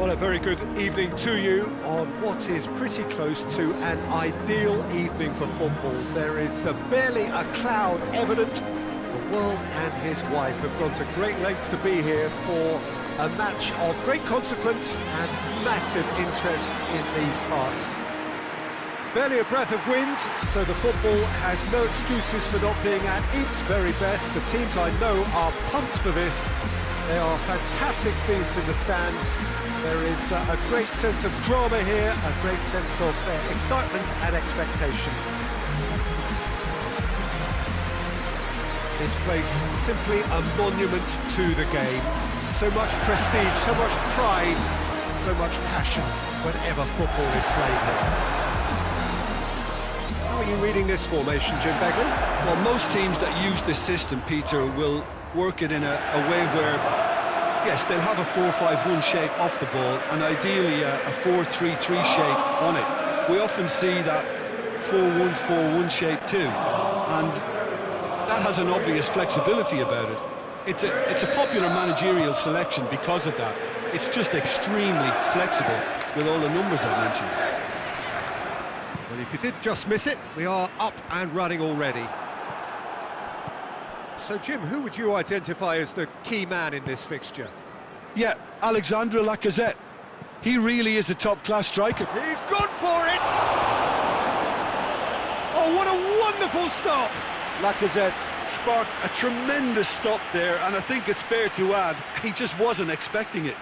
Well, a very good evening to you on what is pretty close to an ideal evening for football. There is barely a cloud evident. The world and his wife have gone to great lengths to be here for a match of great consequence and massive interest in these parts. Barely a breath of wind, so the football has no excuses for not being at its very best. The teams I know are pumped for this. There are fantastic scenes in the stands. There is a great sense of drama here, a great sense of excitement and expectation. This place simply a monument to the game. So much prestige, so much pride, so much passion whenever football is played here. How are you reading this formation, Jim Begley? Well, most teams that use this system, Peter, will work it in a way where, yes, they'll have a 4-5-1 shape off the ball and ideally a 4-3-3 shape on it. We often see that 4-1-4-1 shape too, and that has an obvious flexibility about it. It's a popular managerial selection because of that. It's just extremely flexible with all the numbers I mentioned. Well, if you did just miss it, we are up and running already. So, Jim, who would you identify as the key man in this fixture? Yeah, Alexandre Lacazette. He really is a top-class striker. He's gone for it! Oh, what a wonderful stop! Lacazette sparked a tremendous stop there, and I think it's fair to add, he just wasn't expecting it.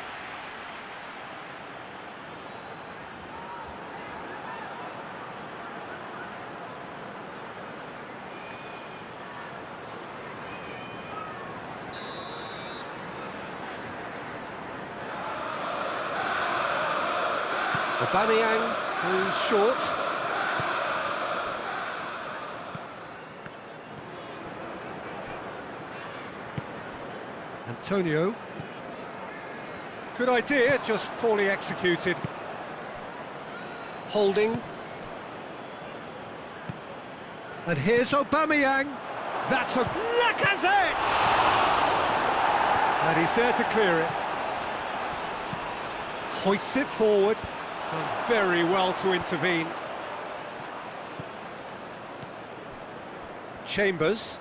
Aubameyang goes short. Antonio. Good idea, just poorly executed. Holding. And here's Aubameyang. That's a Lacazette! And he's there to clear it. Hoists it forward. Done very well to intervene. Chambers.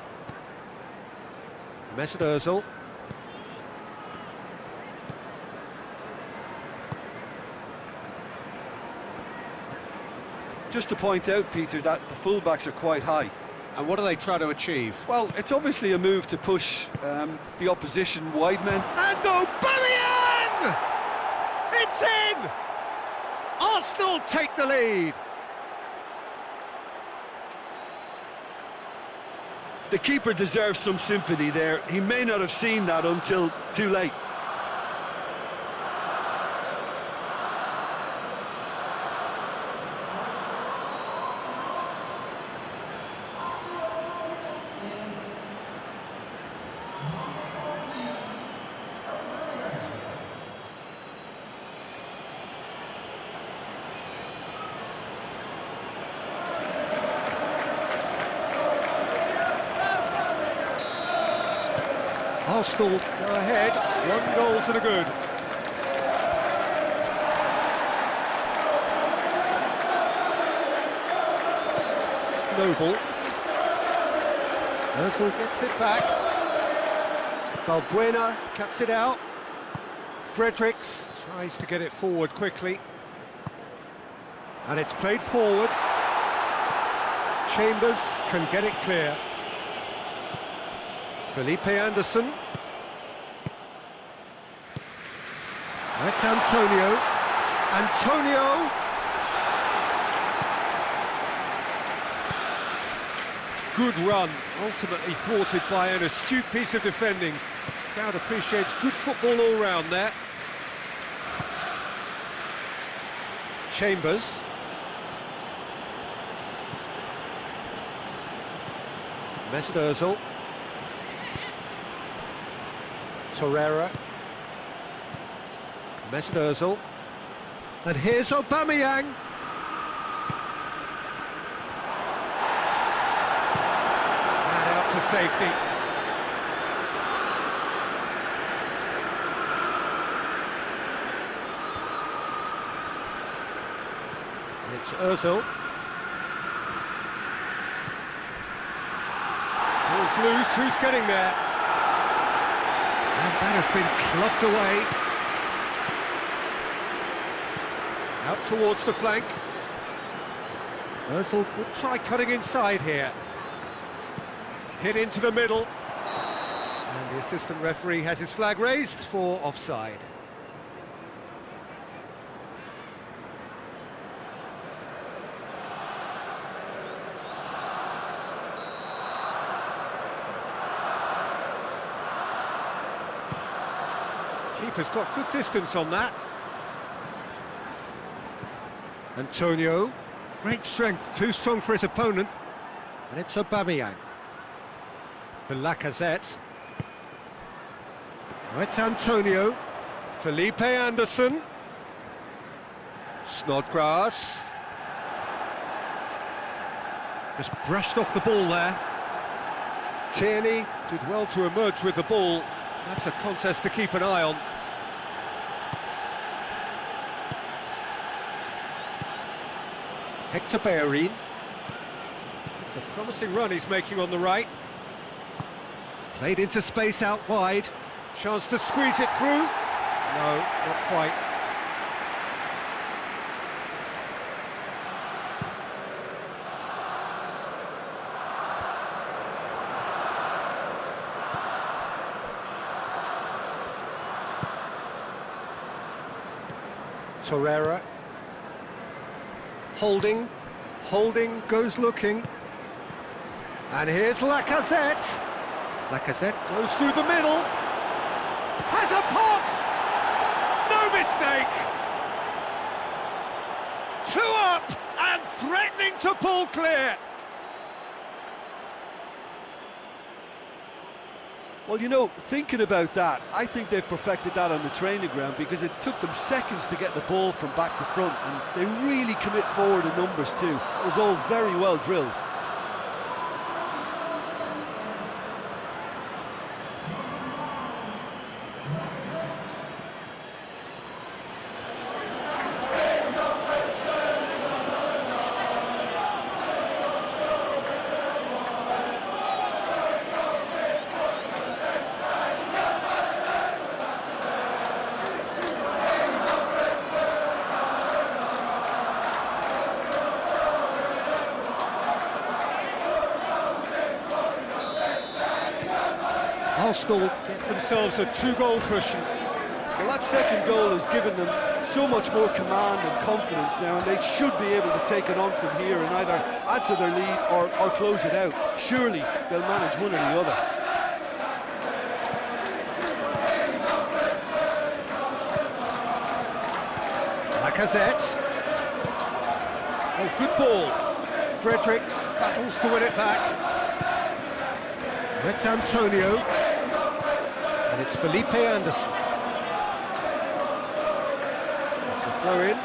Mesut Ozil. Just to point out, Peter, that the fullbacks are quite high. And what do they try to achieve? Well, it's obviously a move to push the opposition wide men. And Aubameyang! It's in! Arsenal take the lead. The keeper deserves some sympathy there. He may not have seen that until too late. Arsenal go ahead, 1 goal to the good. Noble. Ozil gets it back. Balbuena cuts it out. Fredericks tries to get it forward quickly. And it's played forward. Chambers can get it clear. Felipe Anderson. That's Antonio. Antonio! Good run, ultimately thwarted by an astute piece of defending. Crowd appreciates good football all round there. Chambers. Mesut Ozil. Torreira. Mesut Ozil. And here's Aubameyang. And out to safety. And it's Ozil. Ball's loose, who's getting there? And that has been clubbed away. Out towards the flank. Ozil could try cutting inside here. Hit into the middle. And the assistant referee has his flag raised for offside. Keeper's got good distance on that. Antonio, great strength, too strong for his opponent. And it's Aubameyang. For Lacazette. Now it's Antonio. Felipe Anderson. Snodgrass. Just brushed off the ball there. Tierney did well to emerge with the ball. That's a contest to keep an eye on. Hector Bellerin. It's a promising run he's making on the right. Played into space out wide. Chance to squeeze it through. No, not quite. Torreira. Holding, goes looking. And here's Lacazette. Lacazette goes through the middle. Has a pop! No mistake! 2 up and threatening to pull clear. Well, you know, thinking about that, I think they've perfected that on the training ground because it took them seconds to get the ball from back to front, and they really commit forward in numbers too. It was all very well drilled. Arsenal get themselves a 2-goal cushion. Well, that second goal has given them so much more command and confidence now, and they should be able to take it on from here and either add to their lead or close it out. Surely they'll manage one or the other. Lacazette. Oh, good ball. Fredericks battles to win it back. It's Antonio. And it's Felipe Anderson. It's a throw in.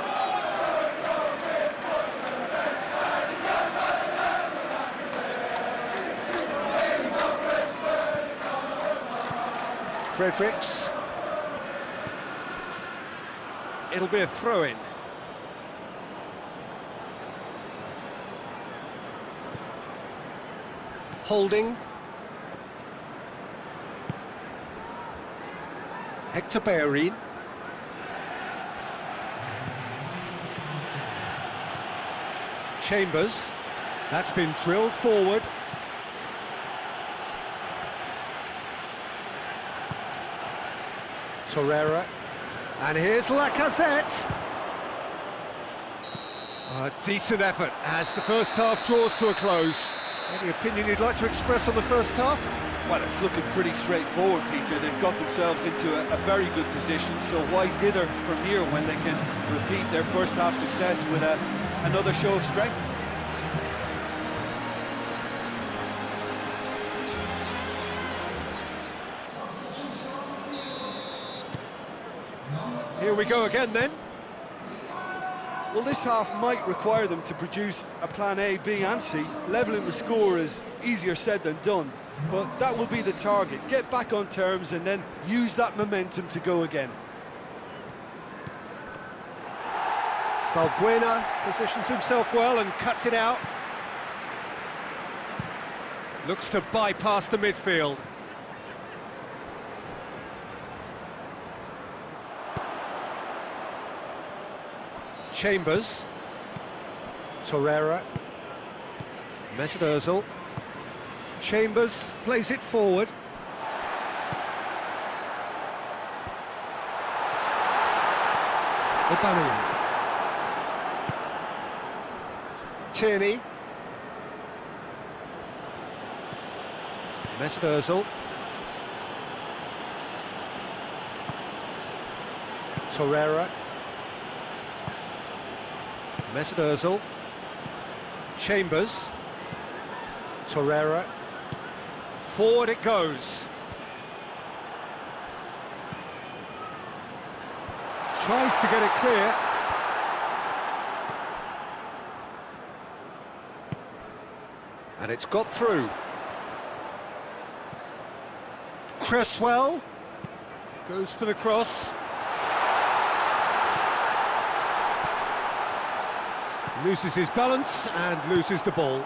Fredericks. It'll be a throw in. Holding. Hector Bellerin. Chambers. That's been drilled forward. Torreira. And here's Lacazette. A decent effort as the first half draws to a close. Any opinion you'd like to express on the first half? Well, it's looking pretty straightforward, Peter. They've got themselves into a very good position, so why dither from here when they can repeat their first half success with another show of strength? Here we go again then. Well, this half might require them to produce a plan A, B and C. Levelling the score is easier said than done, but that will be the target. Get back on terms and then use that momentum to go again. Balbuena positions himself well and cuts it out. Looks to bypass the midfield. Chambers. Torreira. Mesut Ozil. Chambers plays it forward. Aubameyang. Tierney. Mesut Ozil. Torreira. Mesut Ozil. Chambers. Torreira. Forward it goes. Tries to get it clear. And it's got through. Cresswell goes for the cross. Loses his balance and loses the ball.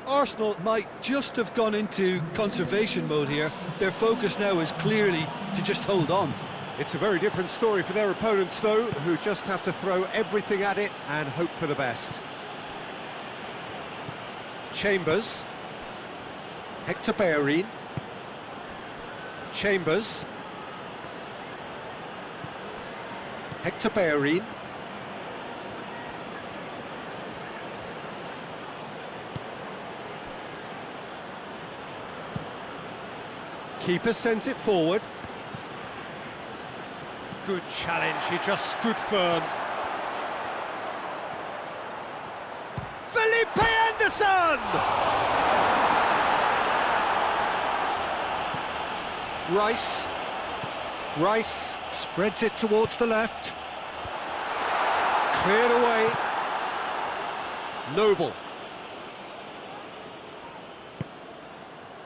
Arsenal might just have gone into conservation mode here. Their focus now is clearly to just hold on. It's a very different story for their opponents, though, who just have to throw everything at it and hope for the best. Chambers. Hector Bellerin. Chambers. Hector Bellerin. Keeper sends it forward. Good challenge, he just stood firm. Felipe Anderson! Rice spreads it towards the left. Cleared away. Noble.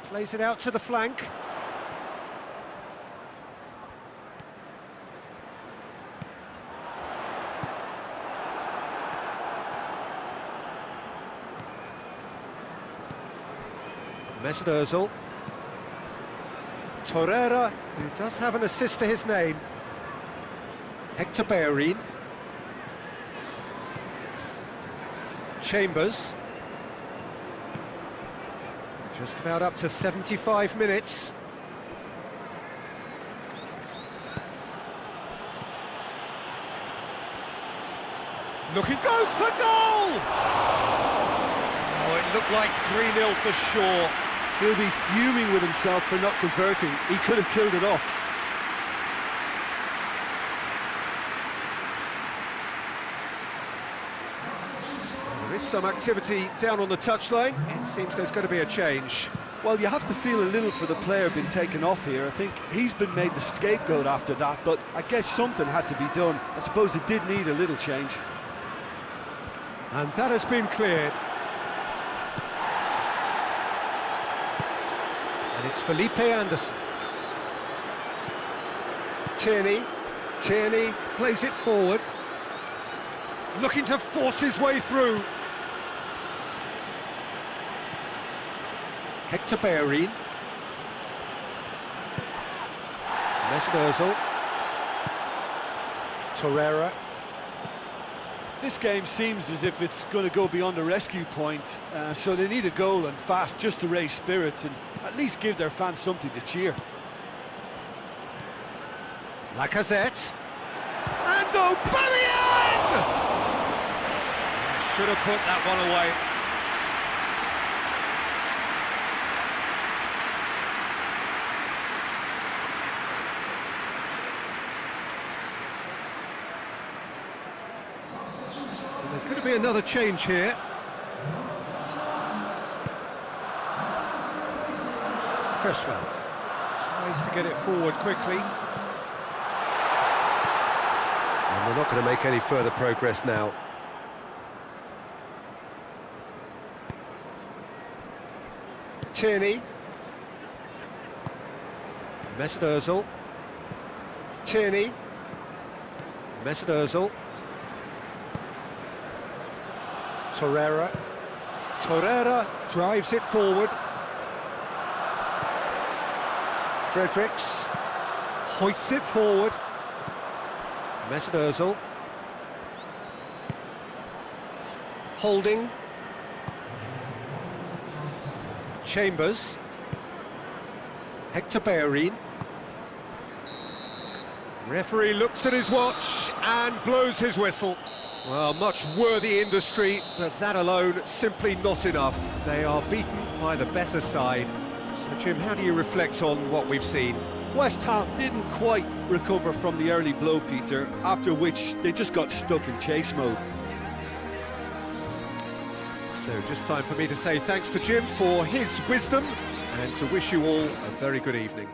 Plays it out to the flank. Mesut Ozil. Torreira, who does have an assist to his name. Hector Bellerin. Chambers. Just about up to 75 minutes. Looking, goes for goal! Oh, it looked like 3-0 for sure. He'll be fuming with himself for not converting. He could have killed it off. There is some activity down on the touchline. It seems there's going to be a change. Well, you have to feel a little for the player being taken off here. I think he's been made the scapegoat after that, but I guess something had to be done. I suppose it did need a little change. And that has been cleared. And it's Felipe Anderson. Tierney plays it forward. Looking to force his way through. Hector Bellerin. Mesut Ozil. Torreira. This game seems as if it's going to go beyond the rescue point, so they need a goal and fast just to raise spirits and at least give their fans something to cheer. Lacazette. And Aubameyang! Should have put that one away. There's going to be another change here. Cresswell tries to get it forward quickly. And they're not going to make any further progress now. Tierney. Mesut Ozil. Tierney. Mesut Ozil. Torreira. Torreira drives it forward. Fredericks hoists it forward. Mesut Ozil. Holding. Chambers. Hector Bellerin. Referee looks at his watch and blows his whistle. Well, much worthy industry, but that alone simply not enough. They are beaten by the better side. So, Jim, how do you reflect on what we've seen? West Ham didn't quite recover from the early blow, Peter, after which they just got stuck in chase mode. So just time for me to say thanks to Jim for his wisdom and to wish you all a very good evening.